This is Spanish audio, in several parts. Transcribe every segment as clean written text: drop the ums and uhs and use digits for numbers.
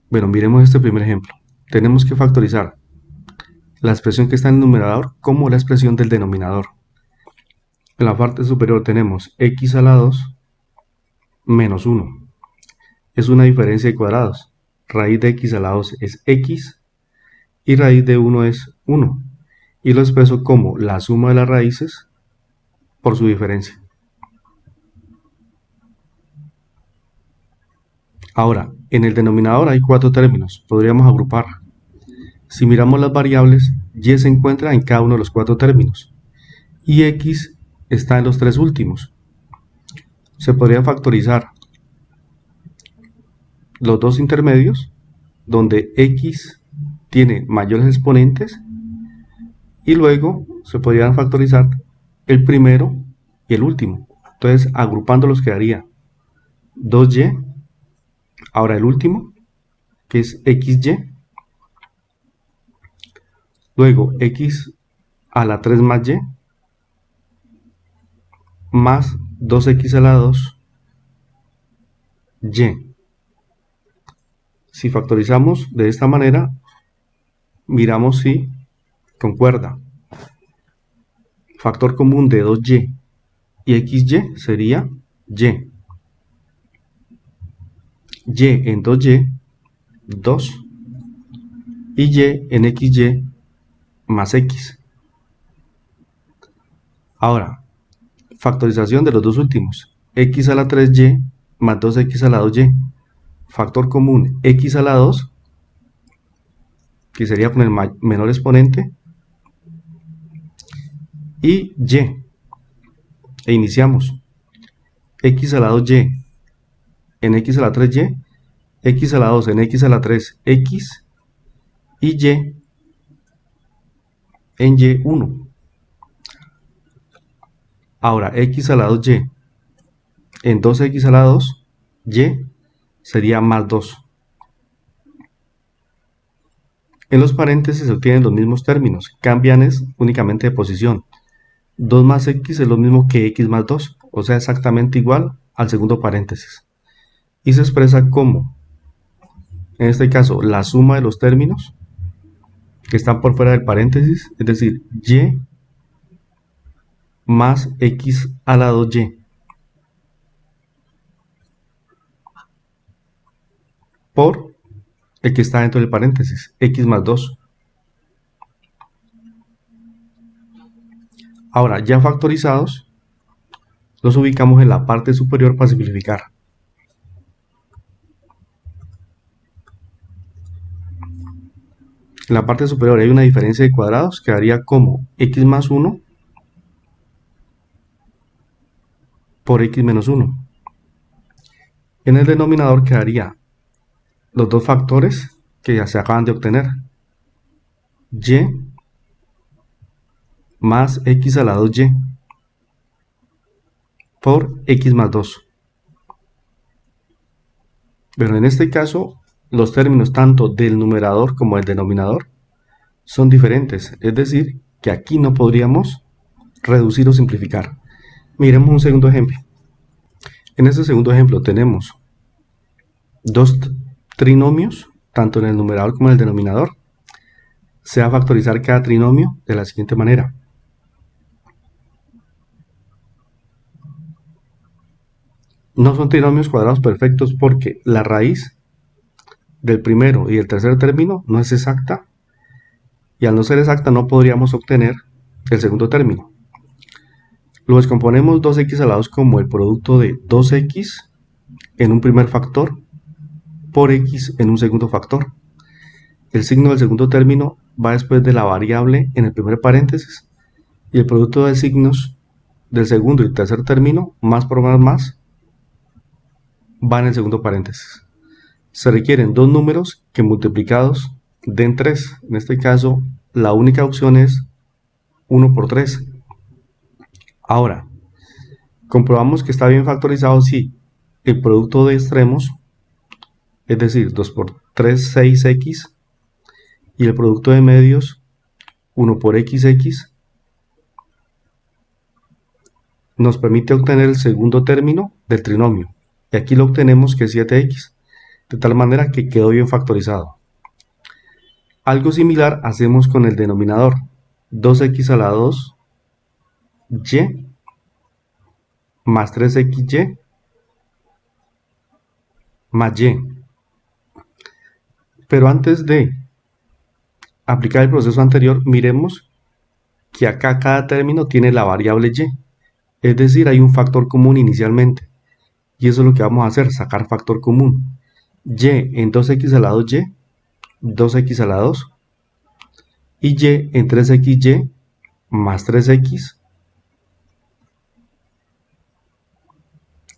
Bueno, miremos este primer ejemplo. Tenemos que factorizar la expresión que está en el numerador como la expresión del denominador. En la parte superior tenemos x a la 2 menos 1. Es una diferencia de cuadrados. Raíz de x a la 2 es x y raíz de 1 es 1. Y lo expreso como la suma de las raíces por su diferencia. Ahora, en el denominador hay cuatro términos. Podríamos agrupar. Si miramos las variables, y se encuentra en cada uno de los cuatro términos y x está en los tres últimos. Se podría factorizar los dos intermedios, donde x tiene mayores exponentes, y luego se podrían factorizar el primero y el último. Entonces, agrupándolos quedaría 2y, ahora el último, que es xy, luego x a la 3 más y, más 2x a la 2, y. Si factorizamos de esta manera, miramos si concuerda. Factor común de 2y y xy sería y. Y en 2y, 2, y y en xy más x. Ahora, factorización de los dos últimos. X a la 3y más 2x a la 2y. Factor común x a la 2, que sería con el menor exponente, y y. E iniciamos. X a la 2y en x a la 3y, x a la 2 en x a la 3, x, y y en y1. Ahora, x a la 2y en 2x a la 2, y sería más 2. En los paréntesis se obtienen los mismos términos, cambian es únicamente de posición. 2 más x es lo mismo que x más 2, o sea, exactamente igual al segundo paréntesis. Y se expresa como, en este caso, la suma de los términos que están por fuera del paréntesis, es decir, y más x a la 2y, por el que está dentro del paréntesis, x más 2. Ahora, ya factorizados, los ubicamos en la parte superior para simplificar. En la parte superior hay una diferencia de cuadrados, quedaría como x más 1 por x menos 1. En el denominador quedaría los dos factores que ya se acaban de obtener, y más x a la 2y por x más 2. Pero en este caso, los términos tanto del numerador como del denominador son diferentes, es decir, que aquí no podríamos reducir o simplificar. Miremos un segundo ejemplo. En este segundo ejemplo tenemos dos trinomios, tanto en el numerador como en el denominador. Se va a factorizar cada trinomio de la siguiente manera. No son trinomios cuadrados perfectos porque la raíz del primero y del tercer término no es exacta, y al no ser exacta no podríamos obtener el segundo término. Lo descomponemos 2x a la 2 como el producto de 2x en un primer factor por x en un segundo factor. El signo del segundo término va después de la variable en el primer paréntesis, y el producto de signos del segundo y tercer término, más por más, va en el segundo paréntesis. Se requieren dos números que multiplicados den 3. En este caso, la única opción es 1 por 3. Ahora, comprobamos que está bien factorizado si el producto de extremos, es decir, 2 por 3, 6x, y el producto de medios, 1 por xx, nos permite obtener el segundo término del trinomio. Y aquí lo obtenemos, que es 7x. de tal manera que quedó bien factorizado. Algo similar hacemos con el denominador, 2x a la 2y más 3xy más y. Pero antes de aplicar el proceso anterior, miremos que acá cada término tiene la variable y, es decir, hay un factor común inicialmente, y eso es lo que vamos a hacer, sacar factor común. Y en 2x a la 2y, 2x a la 2, y y en 3xy más 3x,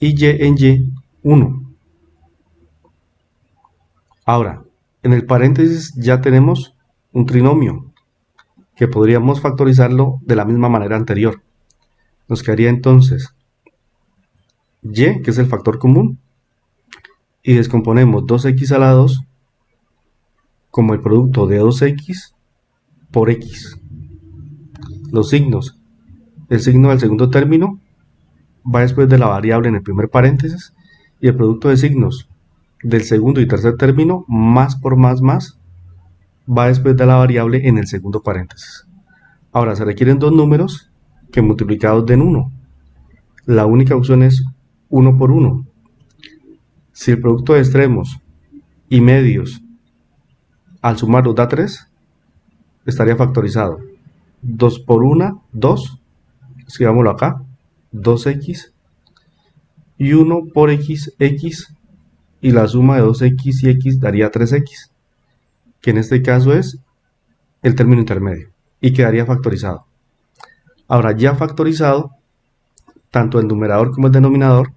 y en y 1. Ahora, en el paréntesis ya tenemos un trinomio, que podríamos factorizarlo de la misma manera anterior. Nos quedaría entonces y, que es el factor común, y descomponemos 2x a la 2 como el producto de 2x por x. Los signos, el signo del segundo término va después de la variable en el primer paréntesis, y el producto de signos del segundo y tercer término, más por más, va después de la variable en el segundo paréntesis. Ahora se requieren dos números que multiplicados den 1. La única opción es 1 por 1. Si el producto de extremos y medios al sumarlos da 3, estaría factorizado. 2 por 1, 2, escribámoslo acá, 2x, y 1 por x, x, y la suma de 2x y x daría 3x, que en este caso es el término intermedio, y quedaría factorizado. Ahora, ya factorizado, tanto el numerador como el denominador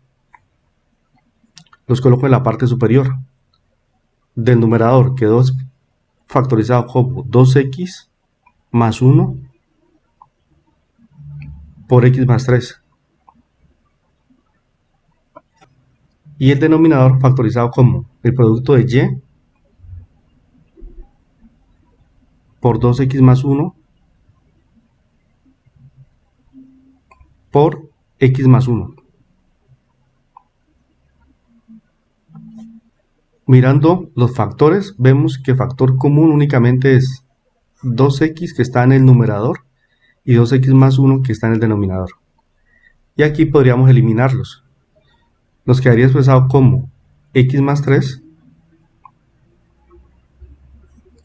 los coloco en la parte superior. Del numerador quedó factorizado como 2x más 1 por x más 3. Y el denominador factorizado como el producto de y por 2x más 1 por x más 1. Mirando los factores, vemos que factor común únicamente es 2x que está en el numerador y 2x más 1 que está en el denominador. Y aquí podríamos eliminarlos. Nos quedaría expresado como x más 3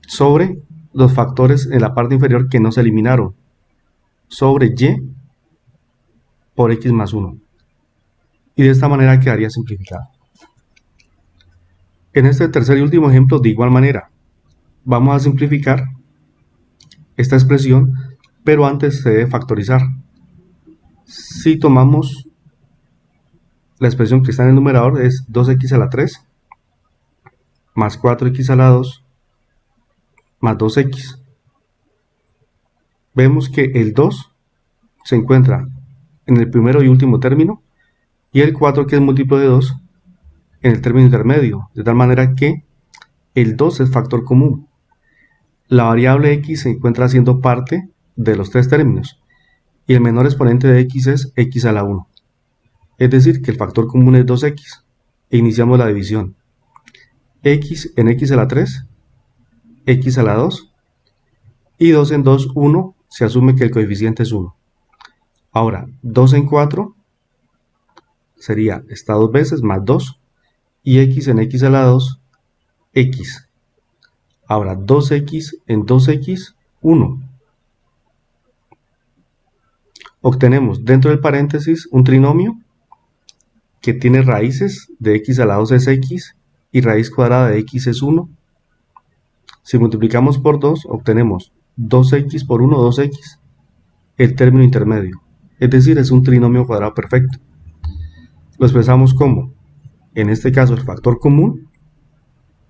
sobre los factores en la parte inferior que no se eliminaron, sobre y por x más 1. Y de esta manera quedaría simplificado. En este tercer y último ejemplo, de igual manera, vamos a simplificar esta expresión, pero antes se debe factorizar. Si tomamos la expresión que está en el numerador, es 2x a la 3 más 4x a la 2 más 2x. Vemos que el 2 se encuentra en el primero y último término, y el 4, que es múltiplo de 2, en el término intermedio, de tal manera que el 2 es factor común. La variable x se encuentra siendo parte de los tres términos, y el menor exponente de x es x a la 1. Es decir, que el factor común es 2x, e iniciamos la división. X en x a la 3, x a la 2, y 2 en 2, 1, se asume que el coeficiente es 1. Ahora, 2 en 4 sería esta dos veces más 2, y x en x a la 2, x. Ahora, 2x en 2x, 1. Obtenemos dentro del paréntesis un trinomio que tiene raíces de x a la 2 es x y raíz cuadrada de x es 1. Si multiplicamos por 2, obtenemos 2x por 1, 2x, el término intermedio. Es decir, es un trinomio cuadrado perfecto. Lo expresamos como, en este caso, el factor común,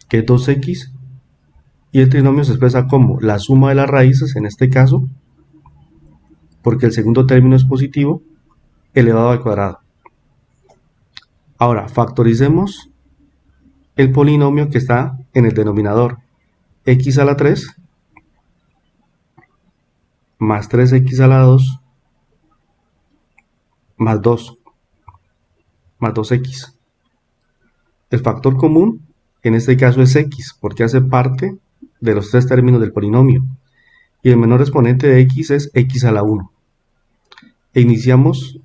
que es 2x, y el trinomio se expresa como la suma de las raíces, en este caso, porque el segundo término es positivo, elevado al cuadrado. Ahora, factoricemos el polinomio que está en el denominador, x a la 3 más 3x a la 2 más 2 más 2x. El factor común En este caso es x, porque hace parte de los tres términos del polinomio. Y el menor exponente de x es x a la 1. E iniciamos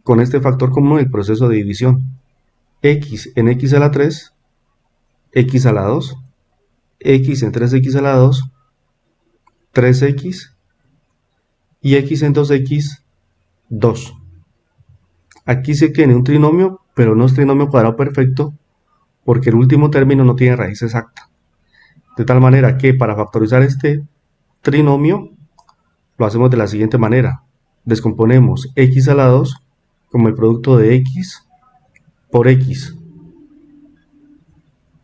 con este factor común el proceso de división. X en x a la 3, x a la 2, x en 3x a la 2, 3x y x en 2x, 2. Aquí se tiene un trinomio, pero no es trinomio cuadrado perfecto, porque el último término no tiene raíz exacta. De tal manera que para factorizar este trinomio, lo hacemos de la siguiente manera. Descomponemos x a la 2 como el producto de x por x.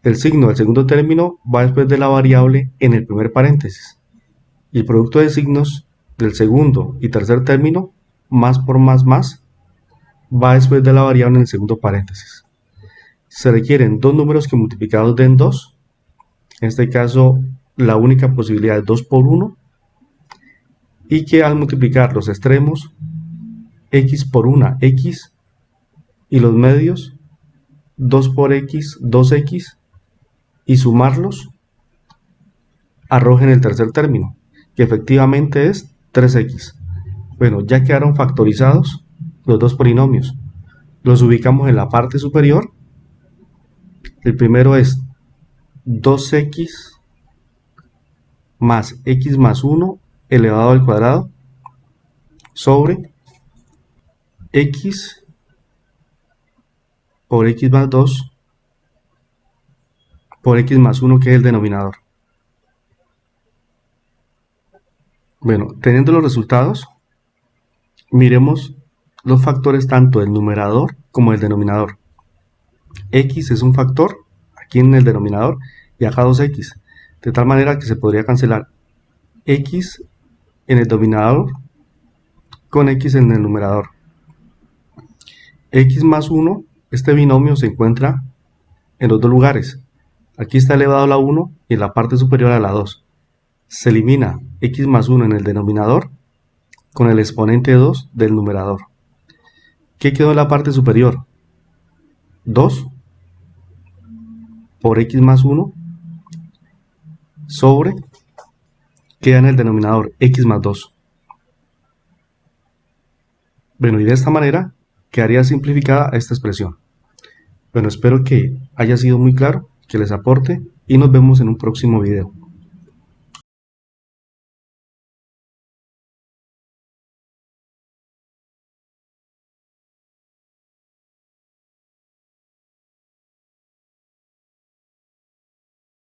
El signo del segundo término va después de la variable en el primer paréntesis. Y el producto de signos del segundo y tercer término, más por más, va después de la variable en el segundo paréntesis. Se requieren dos números que multiplicados den 2. En este caso, la única posibilidad es 2 por 1. Y que al multiplicar los extremos, x por una x, y los medios, 2 por x, 2x, y sumarlos, arrojen el tercer término, que efectivamente es 3x. Bueno, ya quedaron factorizados los dos polinomios. Los ubicamos en la parte superior. El primero es 2x más x más 1 elevado al cuadrado sobre x por x más 2 por x más 1, que es el denominador. Bueno, teniendo los resultados, miremos los factores tanto del numerador como del denominador. X es un factor aquí en el denominador y acá 2x, de tal manera que se podría cancelar x en el denominador con x en el numerador. X más 1, este binomio se encuentra en los dos lugares. Aquí está elevado a la 1 y en la parte superior a la 2. Se elimina x más 1 en el denominador con el exponente 2 del numerador. ¿Qué quedó en la parte superior? 2 por x más 1 sobre, queda en el denominador x más 2. Bueno, y de esta manera quedaría simplificada esta expresión. Bueno, espero que haya sido muy claro, que les aporte, y nos vemos en un próximo video.